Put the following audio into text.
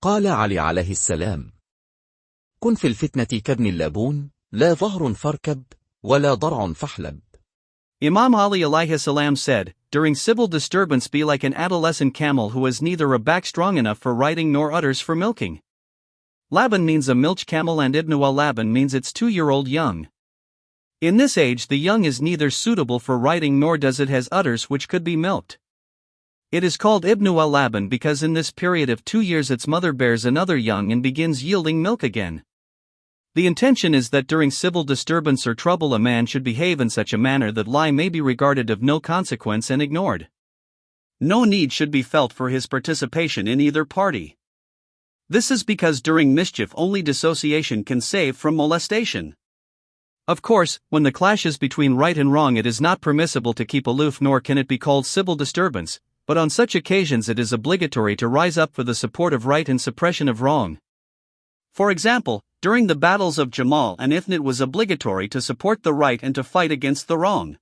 قال علي عليه السلام: كن في الفتنة كابن اللبون، لا ظهر فاركب ولا ضرع فاحلب. Imam Ali alayhi salam said, during civil disturbance be like an adolescent camel who has neither a back strong enough for riding nor udders for milking. Laban means a milch camel and Ibn Laban means its 2-year-old young. In this age the young is neither suitable for riding nor does it has udders which could be milked. It is called Ibn Laban because in this period of 2 years its mother bears another young and begins yielding milk again. The intention is that during civil disturbance or trouble a man should behave in such a manner that lie may be regarded of no consequence and ignored. No need should be felt for his participation in either party. This is because during mischief only dissociation can save from molestation. Of course, when the clash is between right and wrong it is not permissible to keep aloof nor can it be called civil disturbance, but on such occasions it is obligatory to rise up for the support of right and suppression of wrong. For example, during the battles of Jamal and Ifnit it was obligatory to support the right and to fight against the wrong.